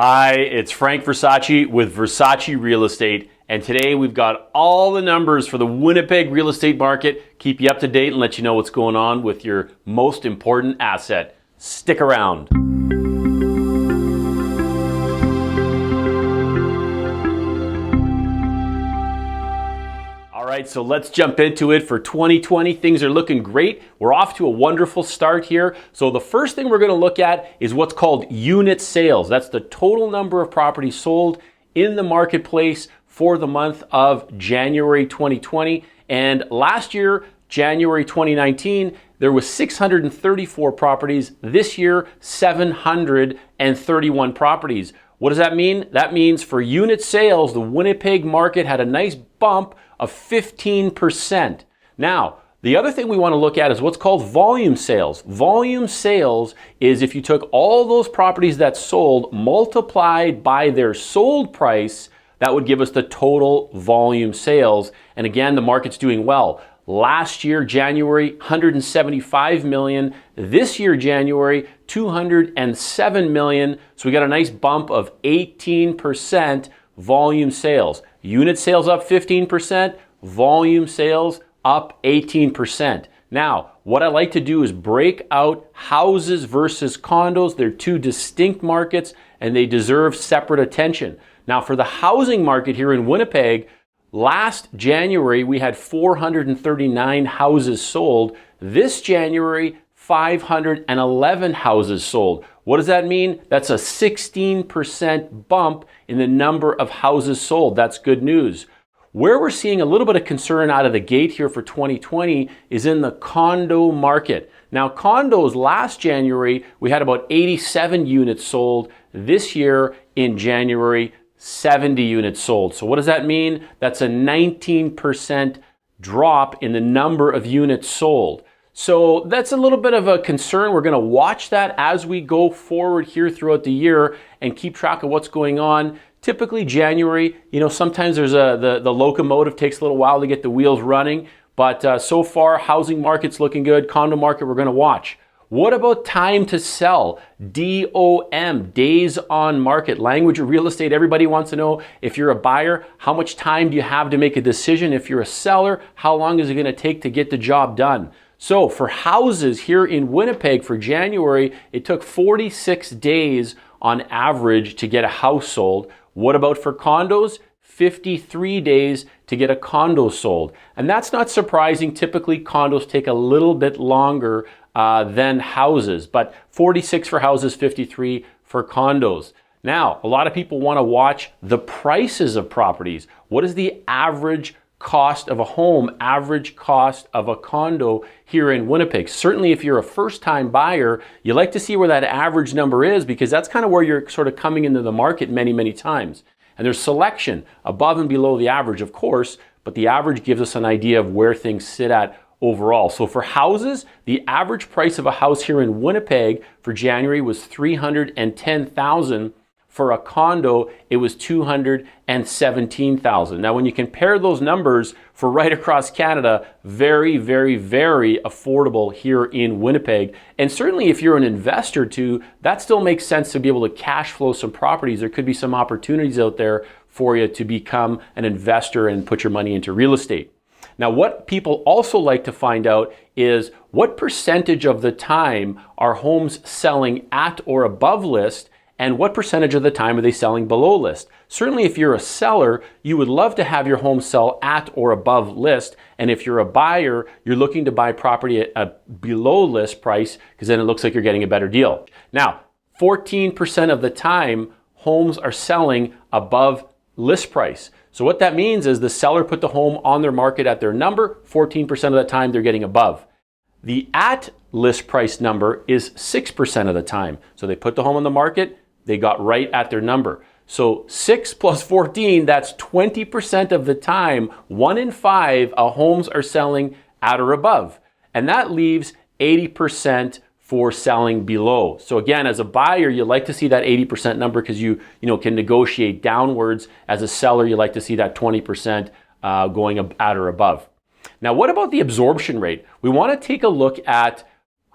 Hi, it's Frank Versace with Versace Real Estate, and today we've got all the numbers for the Winnipeg real estate market. Keep you up to date and let you know what's going on with your most important asset. Stick around. All right, so let's jump into it. For 2020, things are looking great. We're off to a wonderful start here. So the first thing we're going to look at is what's called unit sales. That's the total number of properties sold in the marketplace for the month of January 2020. And last year, January 2019, there was 634 properties. This year, 731 properties. What does that mean? That means for unit sales, the Winnipeg market had a nice bump of 15%. Now, the other thing we want to look at is what's called volume sales. Volume sales is if you took all those properties that sold, multiplied by their sold price, that would give us the total volume sales. And again, the market's doing well. Last year, January, 175 million. This year, January, 207 million. So we got a nice bump of 18% volume sales. Unit sales up 15%, volume sales up 18%. Now, what I like to do is break out houses versus condos. They're two distinct markets and they deserve separate attention. Now, for the housing market here in Winnipeg, last January, we had 439 houses sold. This January, 511 houses sold. What does that mean? That's a 16% bump in the number of houses sold. That's good news. Where we're seeing a little bit of concern out of the gate here for 2020 is in the condo market. Now, condos last January, we had about 87 units sold. This year in January, 70 units sold. So what does that mean? That's a 19% drop in the number of units sold. So that's a little bit of a concern. We're going to watch that as we go forward here throughout the year and keep track of what's going on. Typically January, sometimes there's the locomotive takes a little while to get the wheels running, but so far housing market's looking good. Condo market we're going to watch. What about time to sell? D.O.M, days on market. Language of real estate. Everybody wants to know, if you're a buyer, how much time do you have to make a decision? If you're a seller, how long is it going to take to get the job done? So for houses here in Winnipeg for January, it took 46 days on average to get a house sold. What about for condos? 53 days to get a condo sold. And that's not surprising. Typically condos take a little bit longer than houses, but 46 for houses, 53 for condos. Now, a lot of people want to watch the prices of properties. What is the average cost of a home, average cost of a condo here in Winnipeg? Certainly if you're a first-time buyer, you like to see where that average number is because that's kind of where you're sort of coming into the market many, many times. And there's selection above and below the average, of course, but the average gives us an idea of where things sit at overall. So for houses, the average price of a house here in Winnipeg for January was $310,000. For a condo, it was $217,000. Now, when you compare those numbers for right across Canada, very, very, very affordable here in Winnipeg. And certainly if you're an investor too, that still makes sense to be able to cash flow some properties. There could be some opportunities out there for you to become an investor and put your money into real estate. Now, what people also like to find out is what percentage of the time are homes selling at or above list, and what percentage of the time are they selling below list? Certainly if you're a seller, you would love to have your home sell at or above list. And if you're a buyer, you're looking to buy property at a below list price because then it looks like you're getting a better deal. Now, 14% of the time, homes are selling above list price. So what that means is the seller put the home on their market at their number, 14% of the time they're getting above. The at list price number is 6% of the time. So they put the home on the market, they got right at their number. So 6 plus 14, that's 20% of the time, 1 in 5 homes are selling at or above. And that leaves 80% for selling below. So again, as a buyer, you like to see that 80% number because you can negotiate downwards. As a seller, you like to see that 20% going at or above. Now, what about the absorption rate? We want to take a look at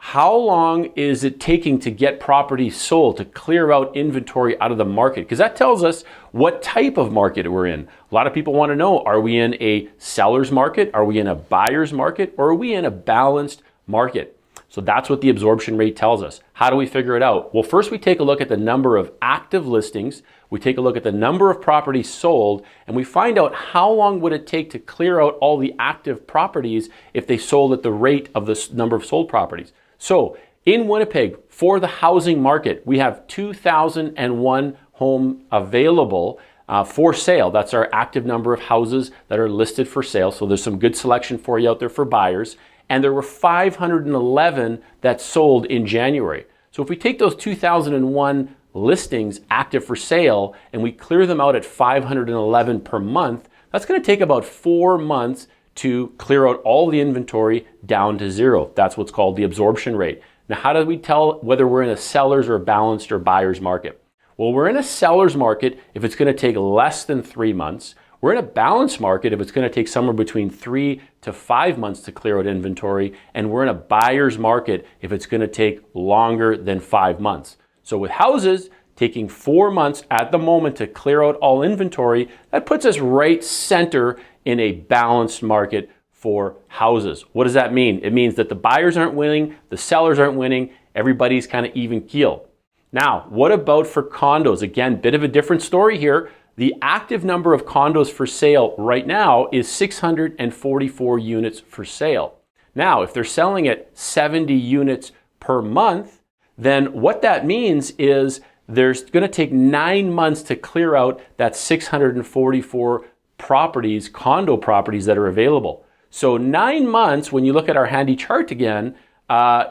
how long is it taking to get properties sold, to clear out inventory out of the market? Because that tells us what type of market we're in. A lot of people want to know, are we in a seller's market? Are we in a buyer's market? Or are we in a balanced market? So that's what the absorption rate tells us. How do we figure it out? Well, first we take a look at the number of active listings. We take a look at the number of properties sold, and we find out how long would it take to clear out all the active properties if they sold at the rate of the number of sold properties. So in Winnipeg, for the housing market, we have 2,001 homes available for sale. That's our active number of houses that are listed for sale. So there's some good selection for you out there for buyers. And there were 511 that sold in January. So if we take those 2,001 listings active for sale and we clear them out at 511 per month, that's going to take about 4 months to clear out all the inventory down to zero. That's what's called the absorption rate. Now, how do we tell whether we're in a seller's or balanced or buyer's market? Well, we're in a seller's market if it's going to take less than 3 months. We're in a balanced market if it's going to take somewhere between 3 to 5 months to clear out inventory. And we're in a buyer's market if it's going to take longer than 5 months. So with houses taking 4 months at the moment to clear out all inventory, that puts us right center in a balanced market for houses. What does that mean? It means that the buyers aren't winning, the sellers aren't winning, everybody's kind of even keel. Now, what about for condos? Again, bit of a different story here. The active number of condos for sale right now is 644 units for sale. Now, if they're selling at 70 units per month, then what that means is there's going to take 9 months to clear out that 644 properties, condo properties that are available. So 9 months, when you look at our handy chart again,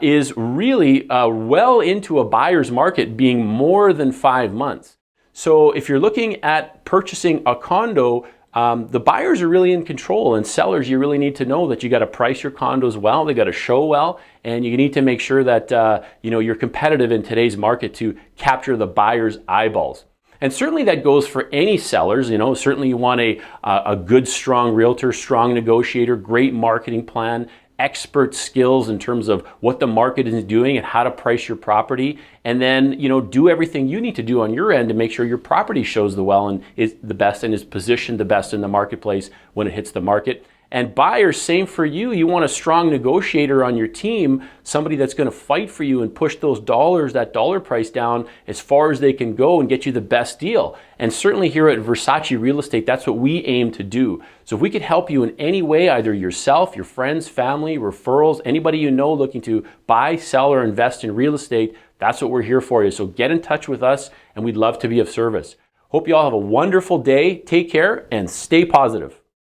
is really well into a buyer's market, being more than 5 months. So if you're looking at purchasing a condo, the buyers are really in control, and sellers, you really need to know that you got to price your condos well, they got to show well, and you need to make sure that you're competitive in today's market to capture the buyer's eyeballs. And certainly that goes for any sellers. Certainly you want a good, strong realtor, strong negotiator, great marketing plan, expert skills in terms of what the market is doing and how to price your property, and then do everything you need to do on your end to make sure your property shows the well and is the best and is positioned the best in the marketplace when it hits the market. And buyers, same for you. You want a strong negotiator on your team, somebody that's going to fight for you and push those dollars, that dollar price down as far as they can go and get you the best deal. And certainly here at Versace Real Estate, that's what we aim to do. So if we could help you in any way, either yourself, your friends, family, referrals, anybody you know looking to buy, sell, or invest in real estate, that's what we're here for you. So get in touch with us, and we'd love to be of service. Hope you all have a wonderful day. Take care and stay positive.